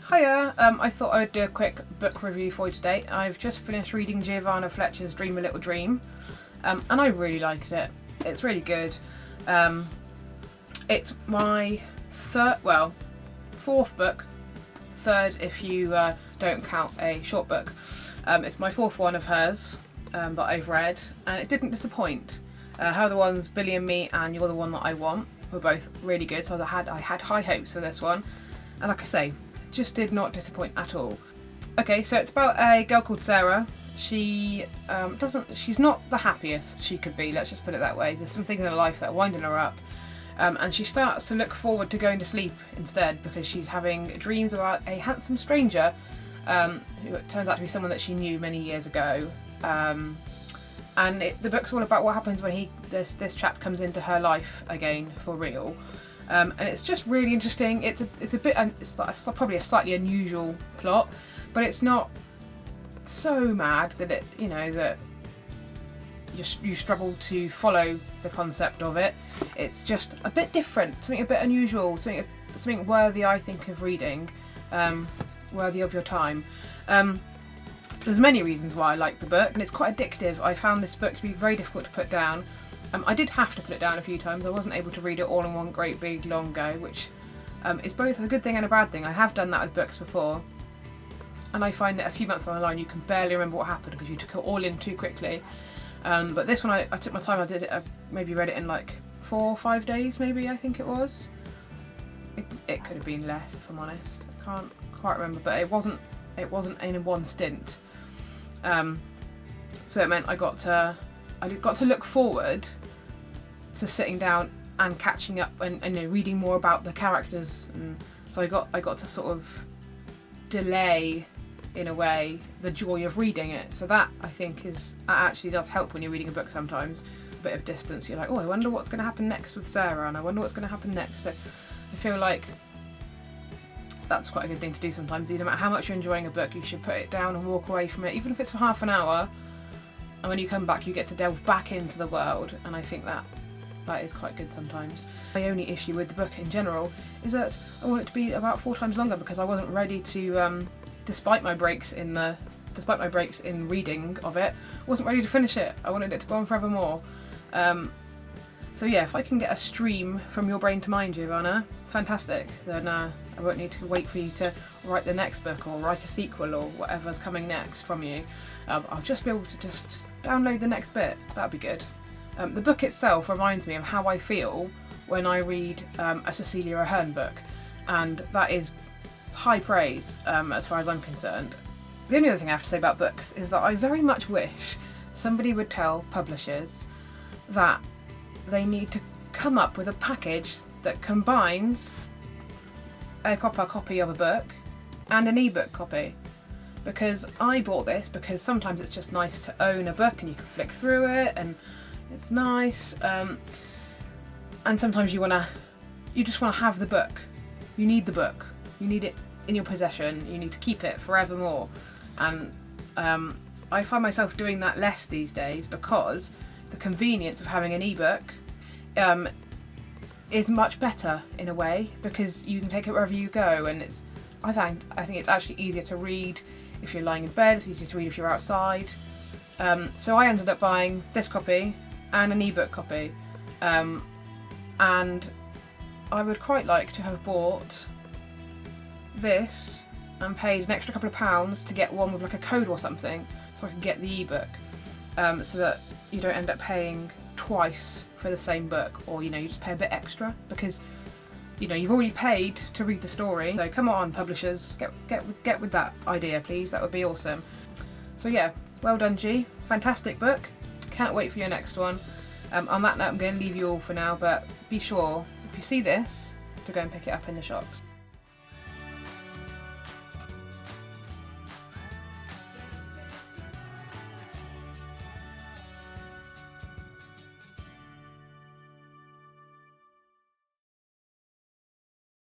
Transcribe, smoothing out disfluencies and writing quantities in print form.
Hiya, I thought I'd do a quick book review for you today. I've just finished reading Giovanna Fletcher's Dream a Little Dream, and I really liked it. It's really good. It's my fourth book, third if you don't count a short book. It's my fourth one of hers that I've read, and it didn't disappoint. How the ones Billy and Me and You're the One That I Want were both really good, so I had high hopes for this one, and like I say, just did not disappoint at all. Okay, so it's about a girl called Sarah. She's not the happiest she could be, let's just put it that way. There's some things in her life that are winding her up, and she starts to look forward to going to sleep instead because she's having dreams about a handsome stranger who turns out to be someone that she knew many years ago. And the book's all about what happens when this chap comes into her life again for real. And it's just really interesting. It's probably a slightly unusual plot, but it's not so mad that that you struggle to follow the concept of it. It's just a bit different, something a bit unusual, something worthy, I think, of reading, worthy of your time. There's many reasons why I like the book, and it's quite addictive. I found this book to be very difficult to put down. I did have to put it down a few times. I wasn't able to read it all in one great big long go, which is both a good thing and a bad thing. I have done that with books before, and I find that a few months down the line you can barely remember what happened because you took it all in too quickly. But this one I took my time. I did it. I maybe read it in like 4 or 5 days, maybe, I think it was. It could have been less, if I'm honest. I can't quite remember, but it wasn't in one stint. So it meant I got to look forward to sitting down and catching up and reading more about the characters, and so I got to sort of delay, in a way, the joy of reading it. So that, I think, that actually does help when you're reading a book sometimes. A bit of distance, you're like, oh, I wonder what's going to happen next with Sarah, and I wonder what's going to happen next. So I feel like that's quite a good thing to do sometimes. No matter how much you're enjoying a book, you should put it down and walk away from it, even if it's for half an hour, and when you come back you get to delve back into the world, and I think that is quite good sometimes. My only issue with the book in general is that I want it to be about 4 times longer because I wasn't ready to, despite my breaks in reading of it, I wasn't ready to finish it. I wanted it to go on forevermore. So yeah, if I can get a stream from your brain to mine, Giovanna, fantastic. Then I won't need to wait for you to write the next book or write a sequel or whatever's coming next from you. I'll just be able to just download the next bit. That'd be good. The book itself reminds me of how I feel when I read a Cecilia Ahern book, and that is high praise as far as I'm concerned. The only other thing I have to say about books is that I very much wish somebody would tell publishers that they need to come up with a package that combines a proper copy of a book and an ebook copy, because I bought this because sometimes it's just nice to own a book and you can flick through it and it's nice, and sometimes you just want to have the book. You need the book, you need it in your possession, you need to keep it forevermore, and I find myself doing that less these days because the convenience of having an ebook is much better in a way, because you can take it wherever you go, and I think it's actually easier to read if you're lying in bed, it's easier to read if you're outside. So I ended up buying this copy and an ebook copy, and I would quite like to have bought this and paid an extra couple of pounds to get one with like a code or something so I could get the ebook, so that you don't end up paying twice for the same book, or you just pay a bit extra because you've already paid to read the story. So come on, publishers, get with that idea, please. That would be awesome. So yeah, well done, G. Fantastic book. Can't wait for your next one. On that note, I'm going to leave you all for now, but be sure, if you see this, to go and pick it up in the shops.